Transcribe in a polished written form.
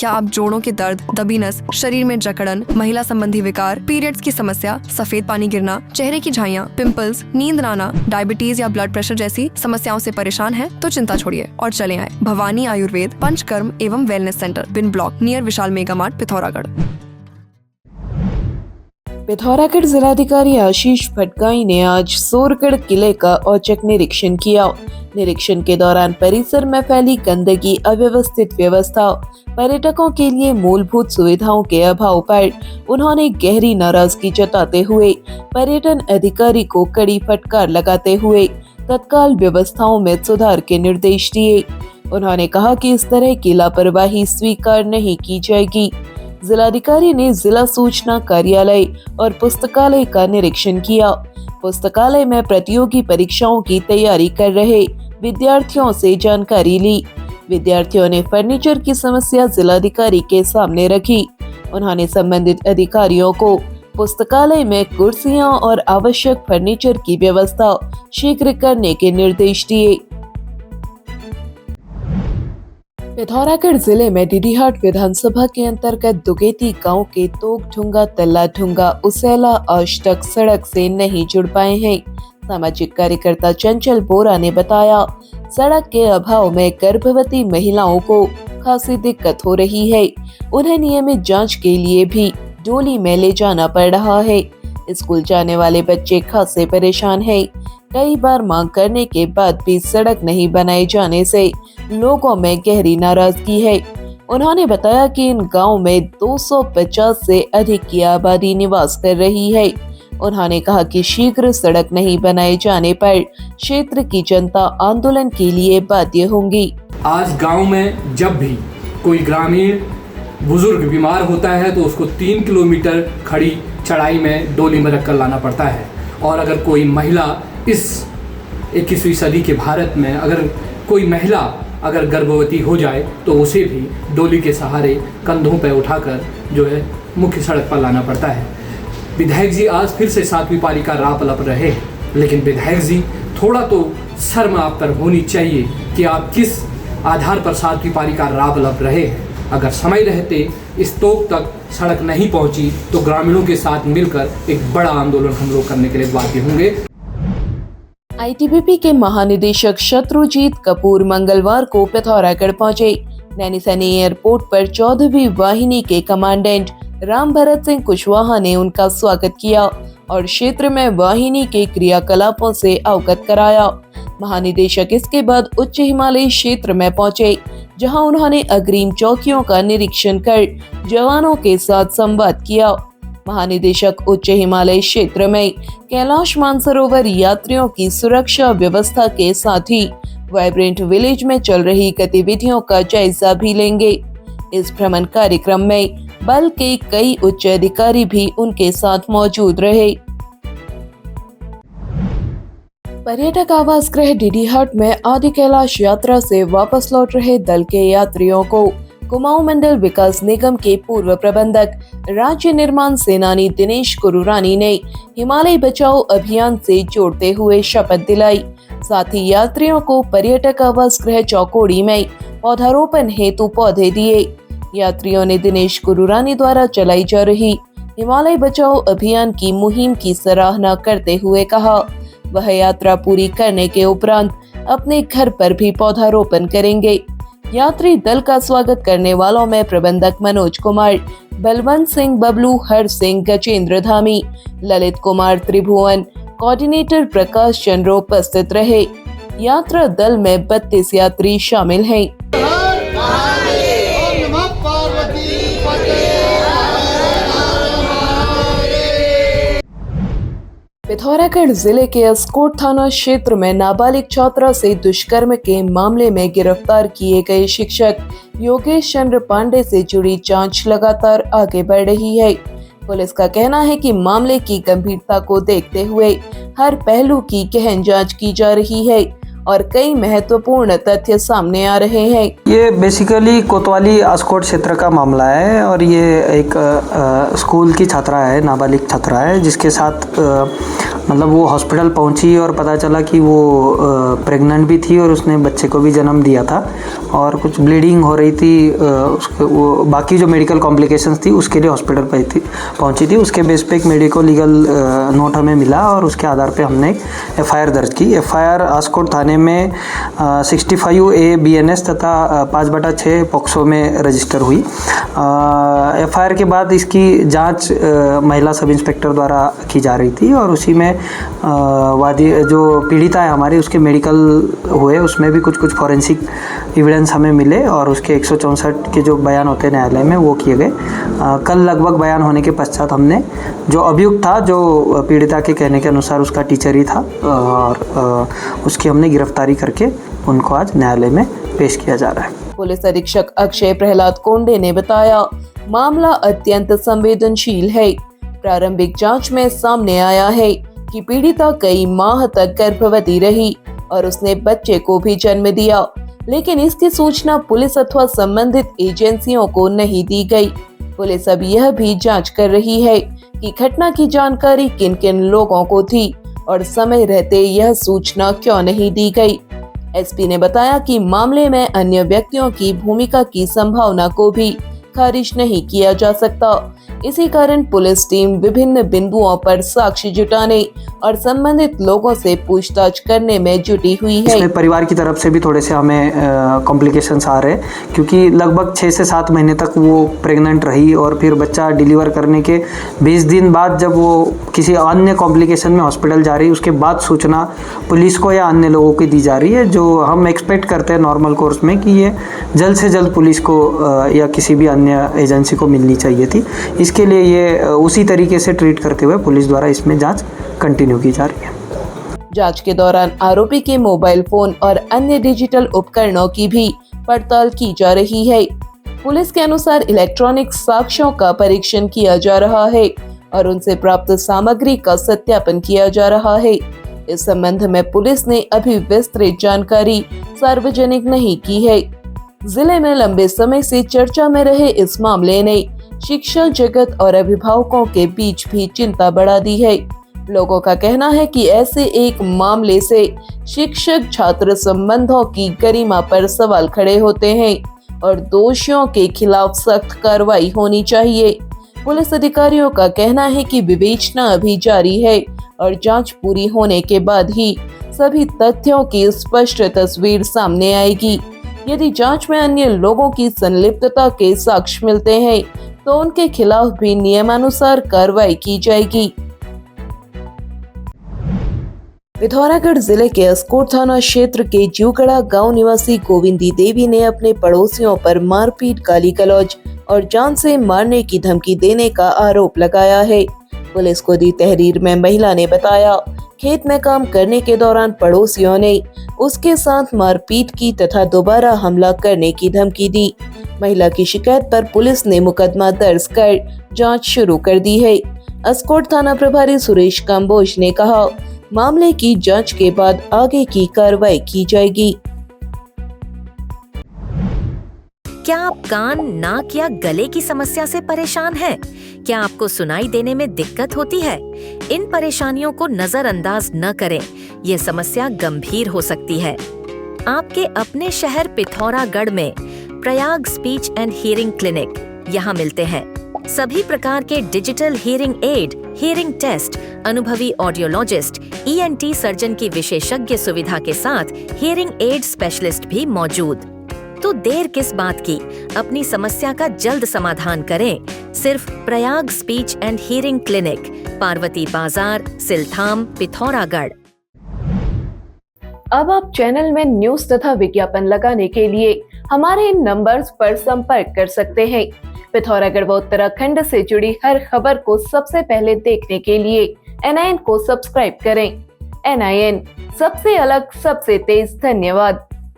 क्या आप जोड़ों के दर्द, दबी नस, शरीर में जकड़न, महिला संबंधी विकार, पीरियड्स की समस्या, सफेद पानी गिरना, चेहरे की झाइयाँ, पिंपल्स, नींद न आना, डायबिटीज या ब्लड प्रेशर जैसी समस्याओं से परेशान हैं तो चिंता छोड़िए और चले आए भवानी आयुर्वेद पंचकर्म एवं वेलनेस सेंटर, बिन ब्लॉक, नियर विशाल मेगा मार्ट, पिथौरागढ़। पिथौरागढ़ जिलाधिकारी आशीष भटगाई ने आज सोरगढ़ किले का औचक निरीक्षण किया। निरीक्षण के दौरान परिसर में फैली गंदगी, अव्यवस्थित व्यवस्था, पर्यटकों के लिए मूलभूत सुविधाओं के अभाव पर उन्होंने गहरी नाराजगी जताते हुए पर्यटन अधिकारी को कड़ी फटकार लगाते हुए तत्काल व्यवस्थाओं में सुधार के निर्देश दिए। उन्होंने कहा कि इस तरह की लापरवाही स्वीकार नहीं की जाएगी। जिलाधिकारी ने जिला सूचना कार्यालय और पुस्तकालय का निरीक्षण किया। पुस्तकालय में प्रतियोगी परीक्षाओं की तैयारी कर रहे विद्यार्थियों से जानकारी ली। विद्यार्थियों ने फर्नीचर की समस्या जिलाधिकारी के सामने रखी। उन्होंने संबंधित अधिकारियों को पुस्तकालय में कुर्सियां और आवश्यक फर्नीचर की व्यवस्था शीघ्र करने के निर्देश दिए। पिथौरागढ़ जिले में डीडीहाट विधानसभा के अंतर्गत दुगेती गांव के तोगढुंगा, तल्लाढुंगा, उसैला आज तक सड़क से नहीं जुड़ पाए हैं। सामाजिक कार्यकर्ता चंचल बोरा ने बताया, सड़क के अभाव में गर्भवती महिलाओं को खासी दिक्कत हो रही है। उन्हें नियमित जांच के लिए भी डोली में ले जाना पड़ रहा है। स्कूल जाने वाले बच्चे खासे परेशान हैं। कई बार मांग करने के बाद भी सड़क नहीं बनाए जाने से लोगों में गहरी नाराजगी है। उन्होंने बताया कि इन गांव में 250 से अधिक की आबादी निवास कर रही है। उन्होंने कहा कि शीघ्र सड़क नहीं बनाए जाने पर क्षेत्र की जनता आंदोलन के लिए बाध्य होंगी। आज गांव में जब भी कोई ग्रामीण बुजुर्ग बीमार होता है तो उसको 3 किलोमीटर खड़ी चढ़ाई में डोली में रखकर लाना पड़ता है। और अगर कोई महिला इस 21वीं सदी के भारत में अगर कोई महिला अगर गर्भवती हो जाए तो उसे भी डोली के सहारे कंधों पर उठाकर जो है मुख्य सड़क पर लाना पड़ता है। विधायक जी आज फिर से 7वीं पारी का राह पलप रहे हैं, लेकिन विधायक जी थोड़ा तो शर्म आप पर होनी चाहिए कि आप किस आधार पर 7वीं पारी का राह पलप रहे हैं। अगर समय रहते इस तोक तक सड़क नहीं पहुंची तो ग्रामीणों के साथ मिलकर एक बड़ा आंदोलन हम लोग करने के लिए बाध्य होंगे। आईटीबीपी के महानिदेशक शत्रुजीत कपूर मंगलवार को पिथौरागढ़ पहुंचे। नैनीसैनी एयरपोर्ट पर 14वीं वाहिनी के कमांडेंट राम भरत सिंह कुशवाहा ने उनका स्वागत किया और क्षेत्र में वाहिनी के क्रियाकलापों से अवगत कराया। महानिदेशक इसके बाद उच्च हिमालयी क्षेत्र में पहुंचे, जहां उन्होंने अग्रिम चौकियों का निरीक्षण कर जवानों के साथ संवाद किया। महानिदेशक उच्च हिमालय क्षेत्र में कैलाश मानसरोवर यात्रियों की सुरक्षा व्यवस्था के साथ ही वाइब्रेंट विलेज में चल रही गतिविधियों का जायजा भी लेंगे। इस भ्रमण कार्यक्रम में बल के कई उच्च अधिकारी भी उनके साथ मौजूद रहे। पर्यटक आवास गृह डीडीहाट में आदि कैलाश यात्रा से वापस लौट रहे दल के यात्रियों को कुमाऊं मंडल विकास निगम के पूर्व प्रबंधक राज्य निर्माण सेनानी दिनेश कुरुरानी ने हिमालय बचाओ अभियान से जोड़ते हुए शपथ दिलाई। साथ ही यात्रियों को पर्यटक आवास गृह चौकोड़ी में पौधारोपण हेतु पौधे दिए। यात्रियों ने दिनेश कुरुरानी द्वारा चलाई जा रही हिमालय बचाओ अभियान की मुहिम की सराहना करते हुए कहा, वह यात्रा पूरी करने के उपरांत अपने घर पर भी पौधारोपण करेंगे। यात्री दल का स्वागत करने वालों में प्रबंधक मनोज कुमार, बलवंत सिंह बबलू, हर सिंह, गजेंद्र धामी, ललित कुमार त्रिभुवन, कोऑर्डिनेटर प्रकाश चंद्र उपस्थित रहे। यात्रा दल में 32 यात्री शामिल हैं। पिथौरागढ़ जिले के अस्कोट थाना क्षेत्र में नाबालिग छात्रा से दुष्कर्म के मामले में गिरफ्तार किए गए शिक्षक योगेश चंद्र पांडे से जुड़ी जांच लगातार आगे बढ़ रही है। पुलिस का कहना है कि मामले की गंभीरता को देखते हुए हर पहलू की गहन जांच की जा रही है और कई महत्वपूर्ण तथ्य सामने आ रहे हैं। ये बेसिकली कोतवाली आस्कोट क्षेत्र का मामला है और ये एक स्कूल की छात्रा है, नाबालिग छात्रा है, जिसके साथ मतलब वो हॉस्पिटल पहुंची और पता चला कि वो प्रेग्नेंट भी थी और उसने बच्चे को भी जन्म दिया था और कुछ ब्लीडिंग हो रही थी। उसके वो बाकी जो मेडिकल कॉम्प्लिकेशंस थी उसके लिए हॉस्पिटल पहुंची थी। उसके बेस पे एक मेडिको लीगल नोट हमें मिला और उसके आधार पे हमने एक एफआईआर दर्ज की। एफआईआर आस्कोट थाने में 65A BNS तथा 5/6 पॉक्सो में रजिस्टर हुई। एफआईआर के बाद इसकी जांच महिला सब इंस्पेक्टर द्वारा की जा रही थी और उसी में वादी जो पीड़िता है हमारी उसके मेडिकल हुए, उसमें भी कुछ फॉरेंसिक एविडेंस हमें मिले और उसके 164 के जो बयान होते हैं न्यायालय में वो किए गए। कल लगभग बयान होने के पश्चात हमने जो अभियुक्त था, जो पीड़िता के कहने के अनुसार उसका टीचर ही था, और उसकी हमने गिरफ्तारी करके उनको आज न्यायालय में पेश किया जा रहा है। पुलिस अधीक्षक अक्षय प्रहलाद कोंडे ने बताया, मामला अत्यंत संवेदनशील है। प्रारंभिक जांच में सामने आया है कि पीड़िता कई माह तक गर्भवती रही और उसने बच्चे को भी जन्म दिया, लेकिन इसकी सूचना पुलिस अथवा संबंधित एजेंसियों को नहीं दी गई। पुलिस अब यह भी जांच कर रही है कि घटना की जानकारी किन किन लोगों को थी और समय रहते यह सूचना क्यों नहीं दी गई। एसपी ने बताया कि मामले में अन्य व्यक्तियों की भूमिका की संभावना को भी खारिज नहीं किया जा सकता। इसी कारण पुलिस टीम विभिन्न बिंदुओं पर साक्ष्य जुटाने और संबंधित लोगों से पूछताछ करने में जुटी हुई है। इसमें परिवार की तरफ से भी थोड़े से हमें कॉम्प्लिकेशंस आ रहे हैं, क्योंकि लगभग 6 से 7 महीने तक वो प्रेग्नेंट रही और फिर बच्चा डिलीवर करने के 20 दिन बाद जब वो किसी अन्य कॉम्प्लिकेशन में हॉस्पिटल जा रही है, उसके बाद सूचना पुलिस को या अन्य लोगों को दी जा रही है, जो हम एक्सपेक्ट करते हैं नॉर्मल कोर्स में कि ये जल्द से जल्द पुलिस को या किसी भी अन्य एजेंसी को मिलनी चाहिए थी। इसके लिए ये उसी तरीके से ट्रीट करते हुए पुलिस द्वारा इसमें जांच कंटिन्यू की जा रही है। जांच के दौरान आरोपी के मोबाइल फोन और अन्य डिजिटल उपकरणों की भी पड़ताल की जा रही है। पुलिस के अनुसार इलेक्ट्रॉनिक साक्ष्यों का परीक्षण किया जा रहा है और उनसे प्राप्त सामग्री का सत्यापन किया जा रहा है। इस संबंध में पुलिस ने अभी विस्तृत जानकारी सार्वजनिक नहीं की है। जिले में लंबे समय से चर्चा में रहे इस मामले ने शिक्षा जगत और अभिभावकों के बीच भी चिंता बढ़ा दी है। लोगों का कहना है कि ऐसे एक मामले से शिक्षक छात्र संबंधों की गरिमा पर सवाल खड़े होते हैं और दोषियों के खिलाफ सख्त कार्रवाई होनी चाहिए। पुलिस अधिकारियों का कहना है कि विवेचना अभी जारी है और जांच पूरी होने के बाद ही सभी तथ्यों की स्पष्ट तस्वीर सामने आएगी। यदि जांच में अन्य लोगों की संलिप्तता के साक्ष्य मिलते हैं तो उनके खिलाफ भी नियमानुसार कार्रवाई की जाएगी। पिथौरागढ़ जिले के अस्कोट थाना क्षेत्र के जीवगढ़ा गांव निवासी गोविंदी देवी ने अपने पड़ोसियों पर मारपीट, गाली गलौज और जान से मारने की धमकी देने का आरोप लगाया है। पुलिस को दी तहरीर में महिला ने बताया, खेत में काम करने के दौरान पड़ोसियों ने उसके साथ मारपीट की तथा दोबारा हमला करने की धमकी दी। महिला की शिकायत पर पुलिस ने मुकदमा दर्ज कर जांच शुरू कर दी है। अस्कोट थाना प्रभारी सुरेश कंबोज ने कहा, मामले की जांच के बाद आगे की कार्रवाई की जाएगी। क्या आप कान, नाक या गले की समस्या से परेशान हैं? क्या आपको सुनाई देने में दिक्कत होती है? इन परेशानियों को नजरअंदाज न करें, ये समस्या गंभीर हो सकती है। आपके अपने शहर पिथौरागढ़ में Prayag speech and hearing clinic यहाँ मिलते हैं। सभी प्रकार के digital hearing aid, hearing test, अनुभवी ऑडियोलॉजिस्ट, ENT सर्जन की विशेषज्ञ सुविधा के साथ हियरिंग एड स्पेशलिस्ट भी मौजूद। तो देर किस बात की, अपनी समस्या का जल्द समाधान करें। सिर्फ Prayag speech and hearing clinic, Parvati बाजार, सिलथाम, पिथौरागढ़। अब आप चैनल में न्यूज तथा विज्ञापन लगाने के लिए हमारे इन नंबर्स पर संपर्क कर सकते हैं। पिथौरागढ़ व उत्तराखंड से जुड़ी हर खबर को सबसे पहले देखने के लिए NIN को सब्सक्राइब करें। NIN, सबसे अलग, सबसे तेज। धन्यवाद।